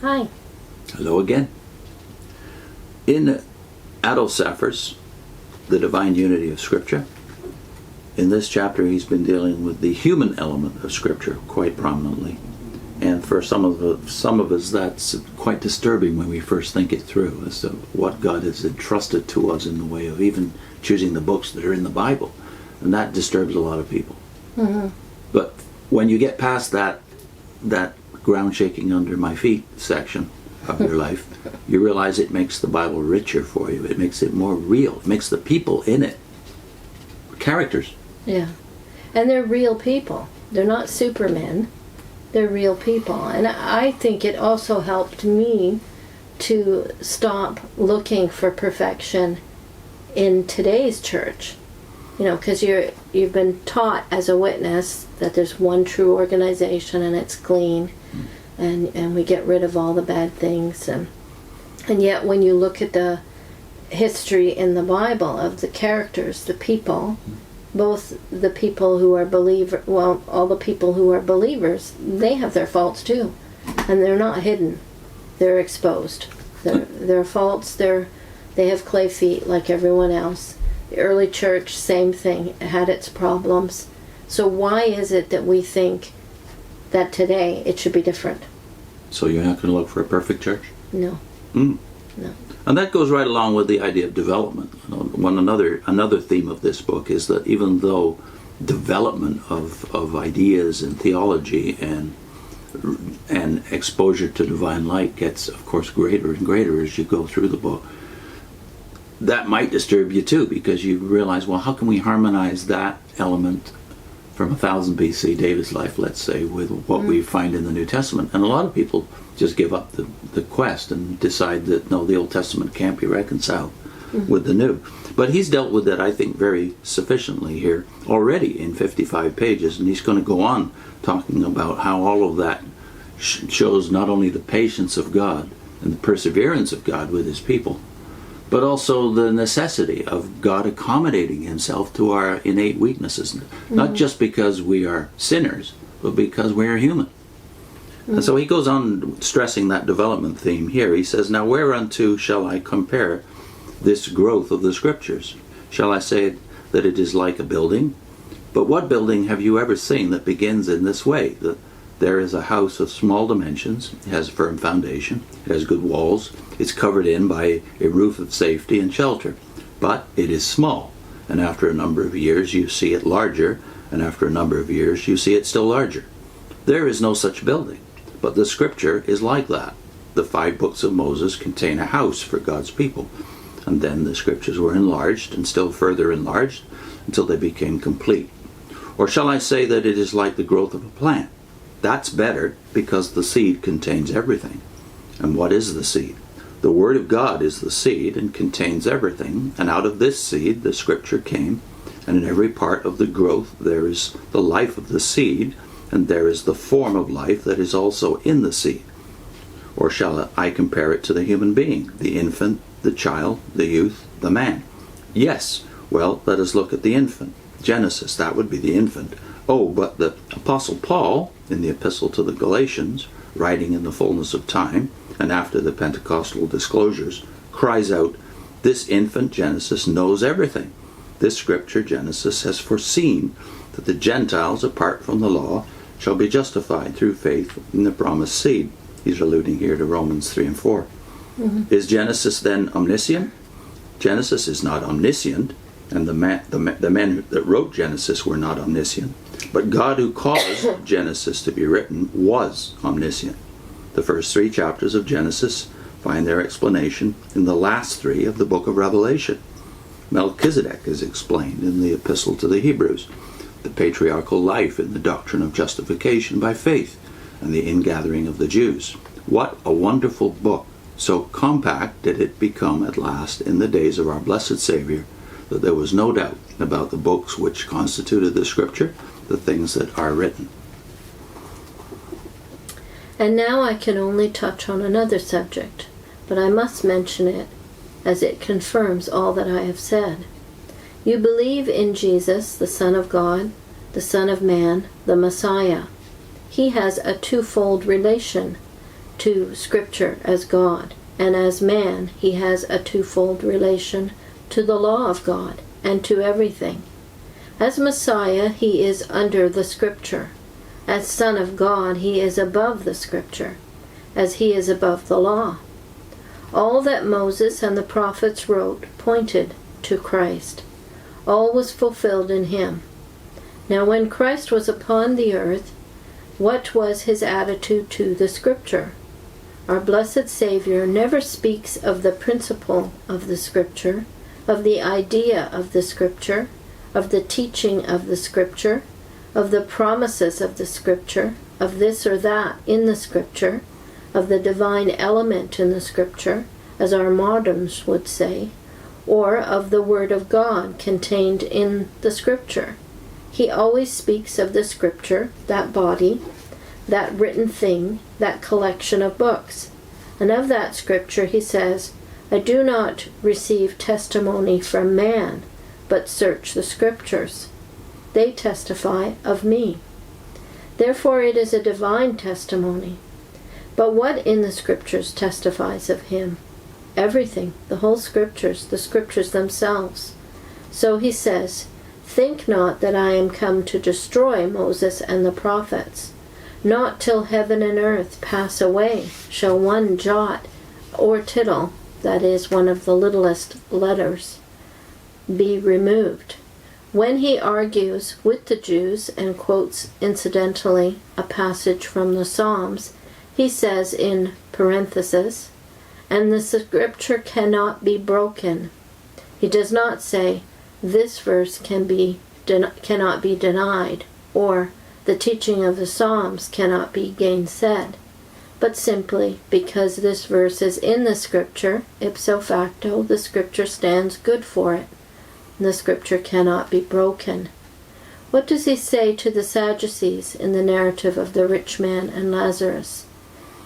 Hi. Hello again. In Adolf Saffer's The Divine Unity of Scripture, in this chapter he's been dealing with the human element of Scripture quite prominently. And for some of us that's quite disturbing when we first think it through as to what God has entrusted to us in the way of even choosing the books that are in the Bible. And that disturbs a lot of people. Mm-hmm. But when you get past that ground shaking under my feet section of your life, you realize it makes the Bible richer for you. It makes it more real. It makes the people in it characters. Yeah. And they're real people. They're not supermen. They're real people. And I think it also helped me to stop looking for perfection in today's church. You know, because you've been taught as a witness that there's one true organization and it's clean, and we get rid of all the bad things. And yet when you look at the history in the Bible of the characters, the people, both the people who are all the people who are believers, they have their faults too. And they're not hidden. They're exposed. Their faults, they have clay feet like everyone else. The early church, same thing, it had its problems. So why is it that we think that today it should be different? So you're not going to look for a perfect church? No. No. And that goes right along with the idea of development. Another theme of this book is that even though development of ideas and theology and exposure to divine light gets, of course, greater and greater as you go through the book, that might disturb you too, because you realize, well, how can we harmonize that element from 1000 BC, David's life, let's say, with what we find in the New Testament? And a lot of people just give up the quest and decide that, no, the Old Testament can't be reconciled with the New. But he's dealt with that, I think, very sufficiently here already in 55 pages, and he's going to go on talking about how all of that shows not only the patience of God and the perseverance of God with his people, but also the necessity of God accommodating himself to our innate weaknesses. Not just because we are sinners, but because we are human. And so he goes on stressing that development theme here. He says, now whereunto shall I compare this growth of the Scriptures? Shall I say that it is like a building? But what building have you ever seen that begins in this way? That there is a house of small dimensions, it has a firm foundation, it has good walls, it's covered in by a roof of safety and shelter. But it is small, and after a number of years you see it larger, and after a number of years you see it still larger. There is no such building, but the Scripture is like that. The 5 books of Moses contain a house for God's people, and then the Scriptures were enlarged and still further enlarged until they became complete. Or shall I say that it is like the growth of a plant? That's better, because the seed contains everything. And what is the seed? The Word of God is the seed and contains everything, and out of this seed the Scripture came, and in every part of the growth there is the life of the seed, and there is the form of life that is also in the seed. Or shall I compare it to the human being, the infant, the child, the youth, the man? Yes, well, let us look at the infant. Genesis, that would be the infant. Oh, but the Apostle Paul, in the Epistle to the Galatians, writing in the fullness of time, and after the Pentecostal disclosures, cries out, this infant Genesis knows everything. This Scripture, Genesis, has foreseen that the Gentiles, apart from the law, shall be justified through faith in the promised seed. He's alluding here to Romans 3 and 4. Is Genesis then omniscient? Genesis is not omniscient, and the men that wrote Genesis were not omniscient. But God, who caused Genesis to be written, was omniscient. The first 3 chapters of Genesis find their explanation in the last 3 of the book of Revelation. Melchizedek is explained in the Epistle to the Hebrews, the patriarchal life in the doctrine of justification by faith, and the ingathering of the Jews. What a wonderful book! So compact did it become at last in the days of our blessed Savior, that there was no doubt about the books which constituted the Scripture, the things that are written. And now I can only touch on another subject, but I must mention it, as it confirms all that I have said. You believe in Jesus, the Son of God, the Son of Man, the Messiah. He has a twofold relation. to Scripture as God, and as man he has a twofold relation to the law of God and to everything. As Messiah he is under the Scripture. As Son of God he is above the Scripture, as he is above the law. All that Moses and the prophets wrote pointed to Christ. All was fulfilled in him. Now when Christ was upon the earth, what was his attitude to the Scripture? Our blessed Savior never speaks of the principle of the Scripture, of the idea of the Scripture, of the teaching of the Scripture, of the promises of the Scripture, of this or that in the Scripture, of the divine element in the Scripture, as our moderns would say, or of the Word of God contained in the Scripture. He always speaks of the Scripture, that body, that written thing, that collection of books. And of that Scripture he says, I do not receive testimony from man, but search the Scriptures. They testify of me. Therefore it is a divine testimony. But what in the Scriptures testifies of him? Everything, the whole Scriptures, the Scriptures themselves. So he says, think not that I am come to destroy Moses and the prophets. Not till heaven and earth pass away shall one jot or tittle, that is, one of the littlest letters, be removed. When he argues with the Jews and quotes incidentally a passage from the Psalms, he says in parenthesis, and the Scripture cannot be broken. He does not say, this verse cannot be denied, or the teaching of the Psalms cannot be gainsaid, but simply because this verse is in the Scripture, ipso facto, the Scripture stands good for it. The Scripture cannot be broken. What does he say to the Sadducees in the narrative of the rich man and Lazarus?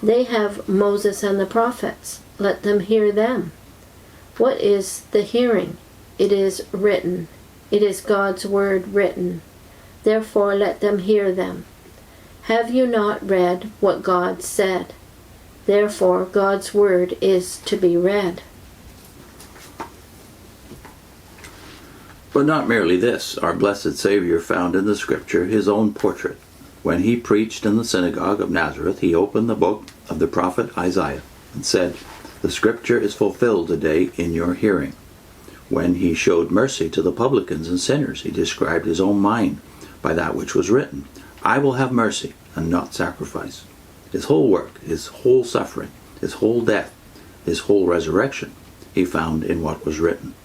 They have Moses and the prophets. Let them hear them. What is the hearing? It is written. It is God's word written. Therefore let them hear them. Have you not read what God said? Therefore God's word is to be read. But not merely this, our blessed Savior found in the Scripture his own portrait. When he preached in the synagogue of Nazareth, he opened the book of the prophet Isaiah and said, the Scripture is fulfilled today in your hearing. When he showed mercy to the publicans and sinners, he described his own mind by that which was written. I will have mercy and not sacrifice. His whole work, his whole suffering, his whole death, his whole resurrection, he found in what was written.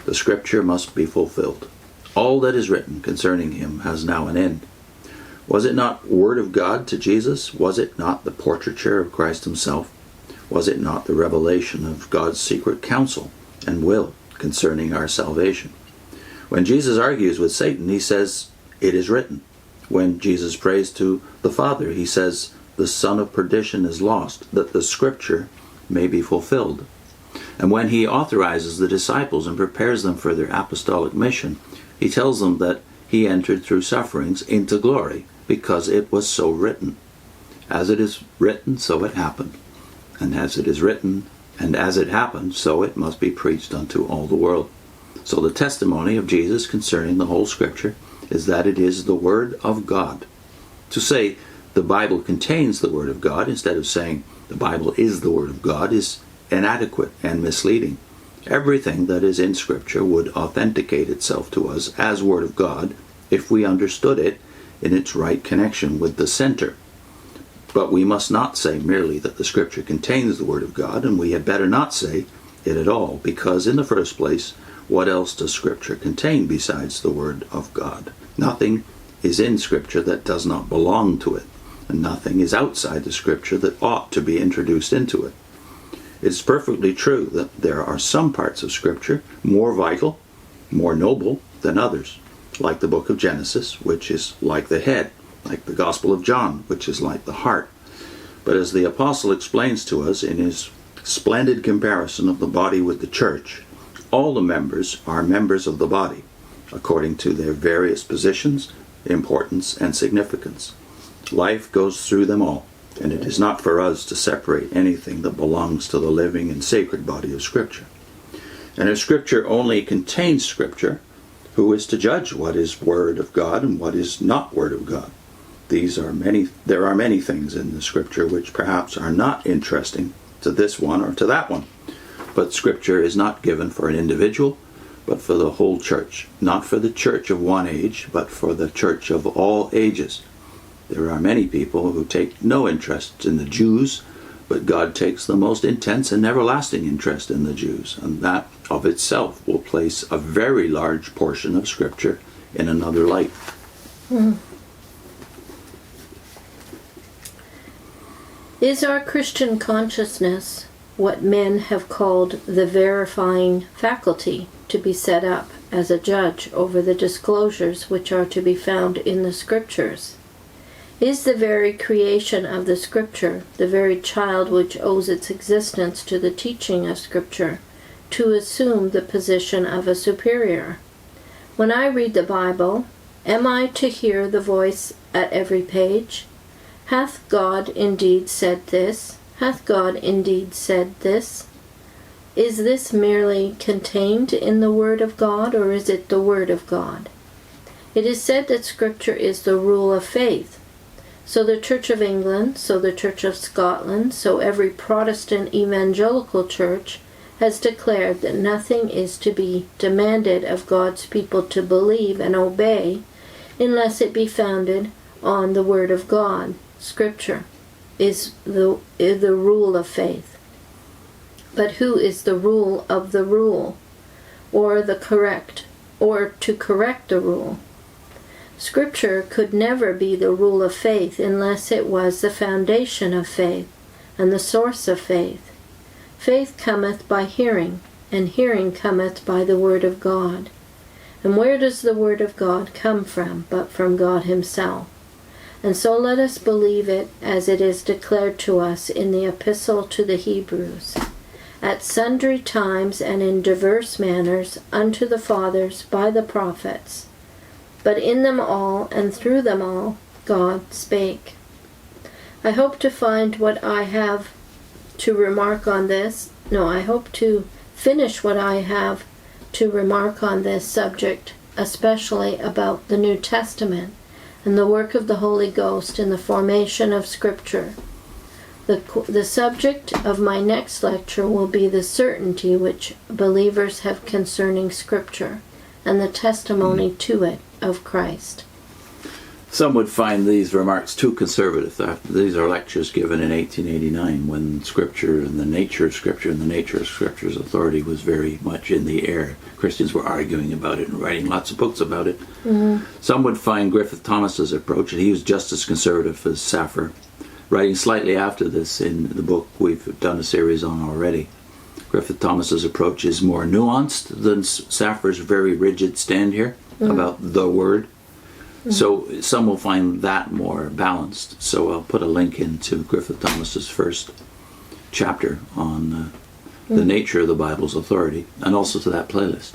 The Scripture must be fulfilled. All that is written concerning him has now an end. Was it not Word of God to Jesus? Was it not the portraiture of Christ himself? Was it not the revelation of God's secret counsel and will concerning our salvation? When Jesus argues with Satan, he says, it is written. When Jesus prays to the Father, he says, the son of perdition is lost, that the Scripture may be fulfilled. And when he authorizes the disciples and prepares them for their apostolic mission, he tells them that he entered through sufferings into glory, because it was so written. As it is written, so it happened. And as it is written, and as it happened, so it must be preached unto all the world. So the testimony of Jesus concerning the whole Scripture is that it is the Word of God. To say the Bible contains the Word of God instead of saying the Bible is the Word of God is inadequate and misleading. Everything that is in Scripture would authenticate itself to us as Word of God if we understood it in its right connection with the center. But we must not say merely that the Scripture contains the Word of God, and we had better not say it at all, because in the first place, what else does Scripture contain besides the Word of God? Nothing is in Scripture that does not belong to it, and nothing is outside the Scripture that ought to be introduced into it. It is perfectly true that there are some parts of Scripture more vital, more noble than others, like the book of Genesis, which is like the head, like the Gospel of John, which is like the heart. But as the Apostle explains to us in his splendid comparison of the body with the church, all the members are members of the body, according to their various positions, importance, and significance. Life goes through them all, And it is not for us to separate anything that belongs to the living and sacred body of Scripture. And if Scripture only contains Scripture, who is to judge what is Word of God and what is not Word of God? There are many things in the Scripture which perhaps are not interesting to this one or to that one. But Scripture is not given for an individual, but for the whole church. Not for the church of one age, but for the church of all ages. There are many people who take no interest in the Jews, but God takes the most intense and everlasting interest in the Jews, and that of itself will place a very large portion of Scripture in another light. Is our Christian consciousness what men have called the verifying faculty to be set up as a judge over the disclosures which are to be found in the Scriptures? Is the very creation of the Scripture, the very child which owes its existence to the teaching of Scripture, to assume the position of a superior? When I read the Bible, am I to hear the voice at every page? Hath God indeed said this? Hath God indeed said this? Is this merely contained in the Word of God, or is it the Word of God? It is said that Scripture is the rule of faith. So the Church of England, so the Church of Scotland, so every Protestant evangelical church has declared that nothing is to be demanded of God's people to believe and obey unless it be founded on the Word of God. Scripture is the rule of faith. But who is the rule of the rule, or to correct the rule? Scripture could never be the rule of faith unless it was the foundation of faith and the source of faith. Faith cometh by hearing, and hearing cometh by the Word of God. And where does the Word of God come from but from God Himself? And so let us believe it as it is declared to us in the Epistle to the Hebrews. At sundry times and in diverse manners unto the fathers by the prophets. But in them all and through them all God spake. I hope to find what I have to remark on this. I hope to finish what I have to remark on this subject, especially about the New Testament and the work of the Holy Ghost in the formation of Scripture. The subject of my next lecture will be the certainty which believers have concerning Scripture and the testimony to it of Christ. Some would find these remarks too conservative. These are lectures given in 1889 when Scripture and the nature of Scripture and the nature of Scripture's authority was very much in the air. Christians were arguing about it and writing lots of books about it. Mm-hmm. Some would find Griffith Thomas's approach, and he was just as conservative as Saffer, writing slightly after this in the book we've done a series on already. Griffith Thomas's approach is more nuanced than Saffer's very rigid stand here about the Word. So some will find that more balanced. So I'll put a link into Griffith Thomas's first chapter on the nature of the Bible's authority, and also to that playlist.